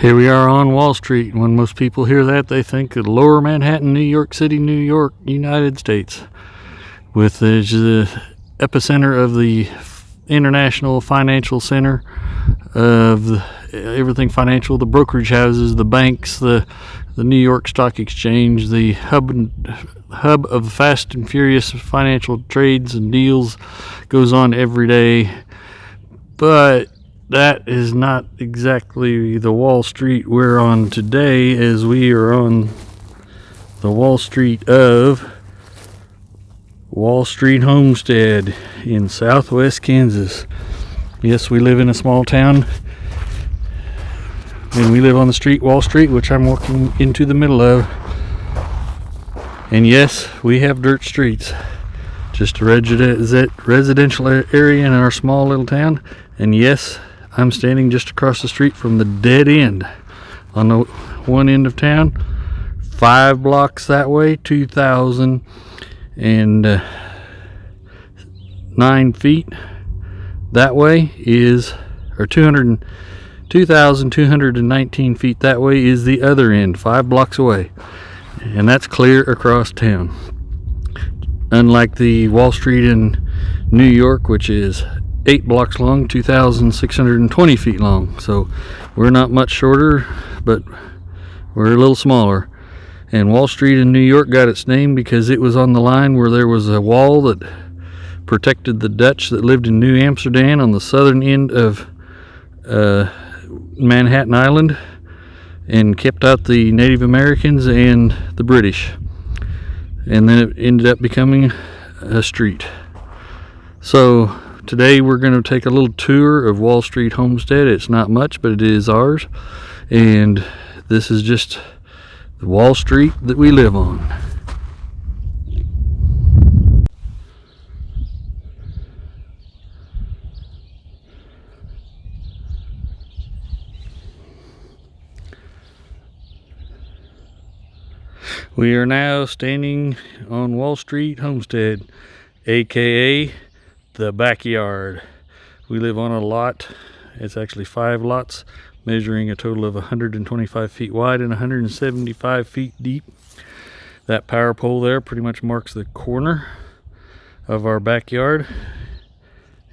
Here we are on Wall Street. When most people hear that, they think of Lower Manhattan, New York City, New York, United States, with the epicenter of the international financial center of everything financial, the brokerage houses, the banks, the New York Stock Exchange, the hub of fast and furious financial trades and deals, goes on every day. But that is not exactly the Wall Street we're on today, as we are on the Wall Street of Wall Street Homestead in southwest Kansas. Yes, we live in a small town, and we live on the street Wall Street, which I'm walking into the middle of. And yes, we have dirt streets, just a residential area in our small little town. And yes, I'm standing just across the street from the dead end on the one end of town. 5 blocks that way, 2,009 feet that way is, or 2,219 feet that way is the other end, 5 blocks away. And that's clear across town. Unlike the Wall Street in New York, which is 8 blocks long, 2,620 feet long. So we're not much shorter, but we're a little smaller. And Wall Street in New York got its name because it was on the line where there was a wall that protected the Dutch that lived in New Amsterdam on the southern end of Manhattan Island, and kept out the Native Americans and the British. And then it ended up becoming a street. So today we're going to take a little tour of Wall Street Homestead. It's not much, but it is ours. And this is just the Wall Street that we live on. We are now standing on Wall Street Homestead, aka the backyard. We live on a lot. It's actually 5 lots, measuring a total of 125 feet wide and 175 feet deep. That power pole there pretty much marks the corner of our backyard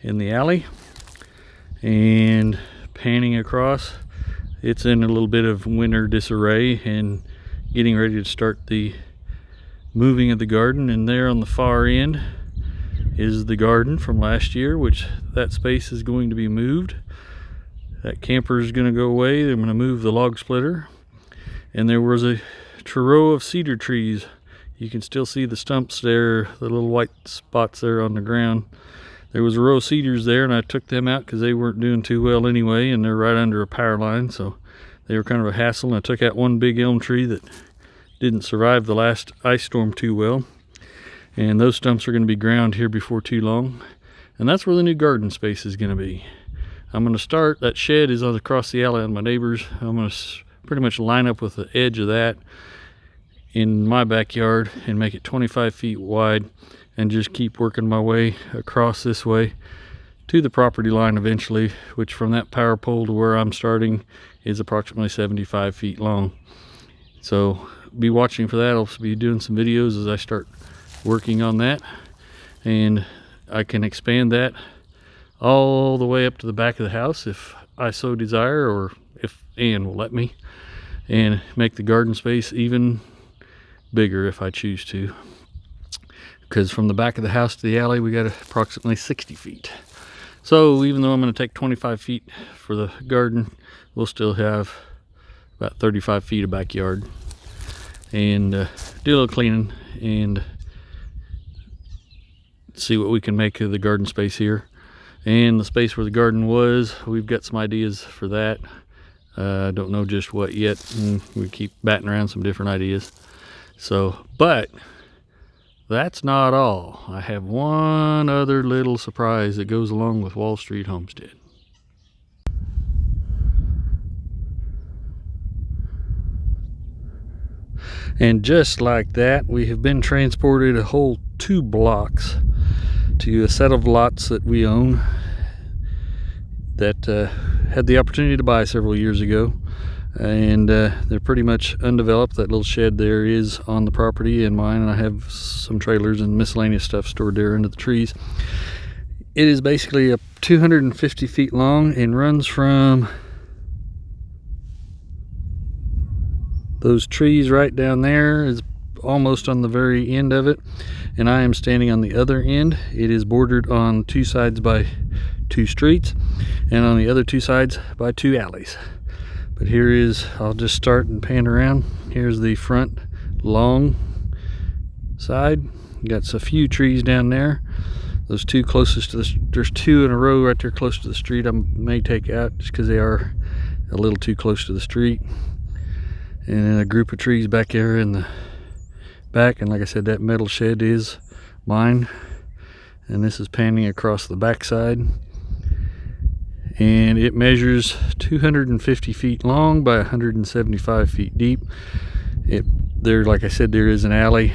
in the alley. And panning across, it's in a little bit of winter disarray and getting ready to start the moving of the garden. And there on the far end is the garden from last year, which that space is going to be moved. That camper is going to go away. I'm going to move the log splitter. And there was a row of cedar trees. You can still see the stumps there, the little white spots there on the ground. There was a row of cedars there, and I took them out because they weren't doing too well anyway, and they're right under a power line, so they were kind of a hassle. And I took out one big elm tree that didn't survive the last ice storm too well. And those stumps are going to be ground here before too long. And that's where the new garden space is going to be. I'm going to start, that shed is across the alley on my neighbor's. I'm going to pretty much line up with the edge of that in my backyard and make it 25 feet wide, and just keep working my way across this way to the property line eventually, which from that power pole to where I'm starting is approximately 75 feet long. So be watching for that. I'll be doing some videos as I start working on that, and I can expand that all the way up to the back of the house if I so desire, or if Ann will let me, and make the garden space even bigger if I choose to. Because from the back of the house to the alley we got approximately 60 feet. So even though I'm going to take 25 feet for the garden, we'll still have about 35 feet of backyard. And do a little cleaning and see what we can make of the garden space here. And the space where the garden was, we've got some ideas for that. Don't know just what yet, and we keep batting around some different ideas. So, but that's not all. I have one other little surprise that goes along with Wall Street Homestead. And just like that, we have been transported a whole 2 blocks to a set of lots that we own that had the opportunity to buy several years ago. and they're pretty much undeveloped. That little shed there is on the property and mine, and I have some trailers and miscellaneous stuff stored there under the trees. It is basically 250 feet long and runs from those trees right down there, is almost on the very end of it, and I am standing on the other end. It is bordered on two sides by two streets, and on the other two sides by two alleys. But here is, I'll just start and pan around. Here's the front long side. Got a few trees down there. Those two closest to the, there's two in a row right there close to the street. I may take out just because they are a little too close to the street. And then a group of trees back there in the back, and like I said, that metal shed is mine. And this is panning across the back side, and it measures 250 feet long by 175 feet deep. There, like I said, there is an alley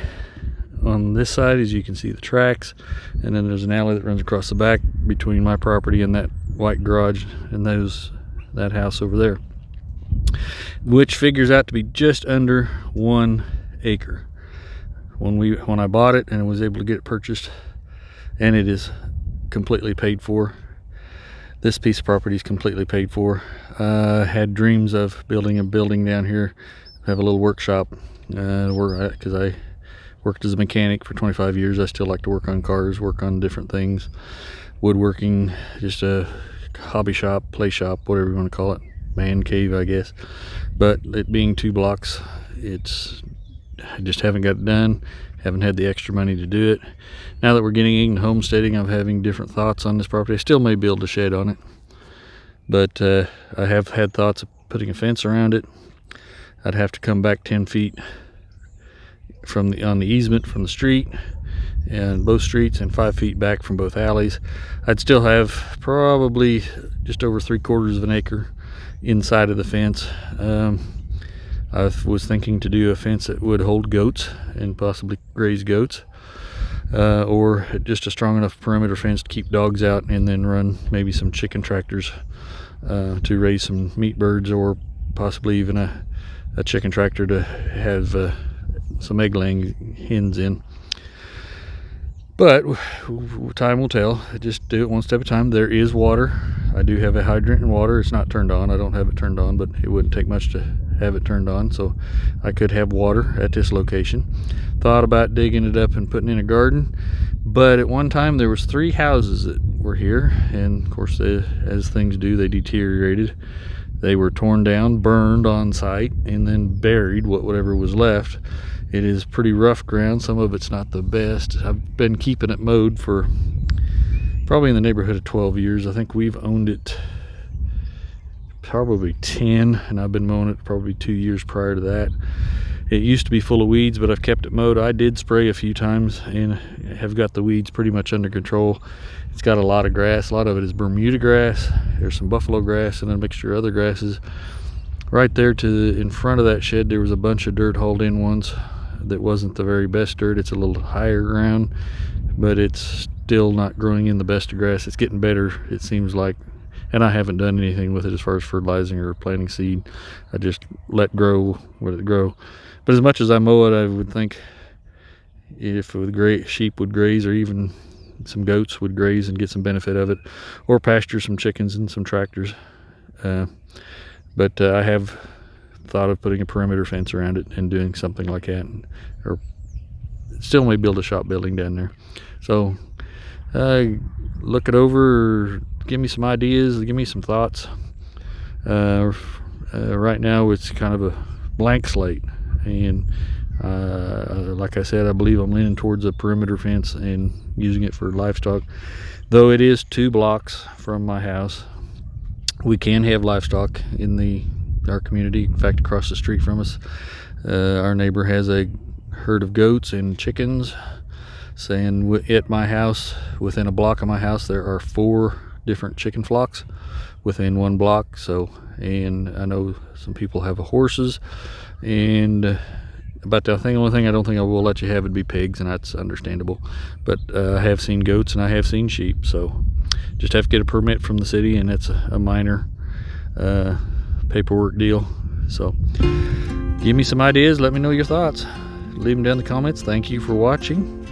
on this side, as you can see the tracks, and then there's an alley that runs across the back between my property and that white garage and that house over there, which figures out to be just under 1 acre. When I bought it and was able to get it purchased, and it is completely paid for. This piece of property is completely paid for. Had dreams of building a building down here, have a little workshop, because I worked as a mechanic for 25 years. I still like to work on cars, work on different things, woodworking, just a hobby shop, play shop, whatever you want to call it, man cave, I guess. But it being 2 blocks, I just haven't got it done. Haven't had the extra money to do it. Now that we're getting into homesteading, I'm having different thoughts on this property. I still may build a shed on it, but I have had thoughts of putting a fence around it. I'd have to come back 10 feet on the easement from the street, and both streets, and 5 feet back from both alleys. I'd still have probably just over 3/4 of an acre inside of the fence. I was thinking to do a fence that would hold goats and possibly graze goats, or just a strong enough perimeter fence to keep dogs out, and then run maybe some chicken tractors to raise some meat birds, or possibly even a chicken tractor to have some egg laying hens in. But time will tell. Just do it one step at a time. There is water. I do have a hydrant and water. It's not turned on. I don't have it turned on, but it wouldn't take much to have it turned on, so I could have water at this location. Thought about digging it up and putting in a garden, but at one time there was 3 houses that were here, and of course, as things do, they deteriorated. They were torn down, burned on site, and then buried, whatever was left. It is pretty rough ground. Some of it's not the best. I've been keeping it mowed for probably in the neighborhood of 12 years. I think we've owned it probably 10, and I've been mowing it probably 2 years prior to that. It used to be full of weeds, but I've kept it mowed. I did spray a few times and have got the weeds pretty much under control. It's got a lot of grass. A lot of it is Bermuda grass. There's some buffalo grass and a mixture of other grasses. Right there in front of that shed, there was a bunch of dirt hauled in once that wasn't the very best dirt. It's a little higher ground, but it's still not growing in the best of grass. It's getting better, it seems like, and I haven't done anything with it as far as fertilizing or planting seed. I just let it grow But as much as I mow it, I would think if sheep would graze, or even some goats would graze and get some benefit of it, or pasture some chickens and some tractors. But I have thought of putting a perimeter fence around it and doing something like that, or still may build a shop building down there. So look it over, give me some ideas, give me some thoughts. Right now it's kind of a blank slate, and like I said, I believe I'm leaning towards a perimeter fence and using it for livestock. Though it is 2 blocks from my house, we can have livestock in our community. In fact, across the street from us, our neighbor has a herd of goats and chickens. Saying at my house, within a block of my house, there are 4 different chicken flocks within 1 block. So, and I know some people have horses, and about the only thing I don't think I will let you have would be pigs, and that's understandable. But I have seen goats and I have seen sheep, so just have to get a permit from the city, and it's a minor paperwork deal. So give me some ideas, let me know your thoughts, leave them down in the comments. Thank you for watching.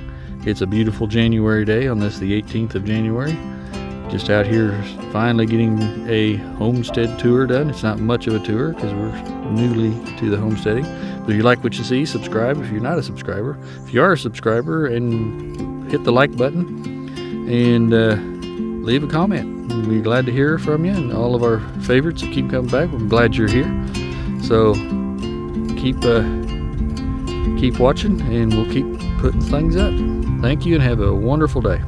It's a beautiful January day on this, the 18th of January. Just out here finally getting a homestead tour done. It's not much of a tour because we're newly to the homesteading. But if you like what you see, subscribe if you're not a subscriber. If you are a subscriber, and hit the like button and leave a comment. We'll be glad to hear from you, and all of our favorites that keep coming back. We're glad you're here. So keep watching, and we'll keep putting things up. Thank you, and have a wonderful day.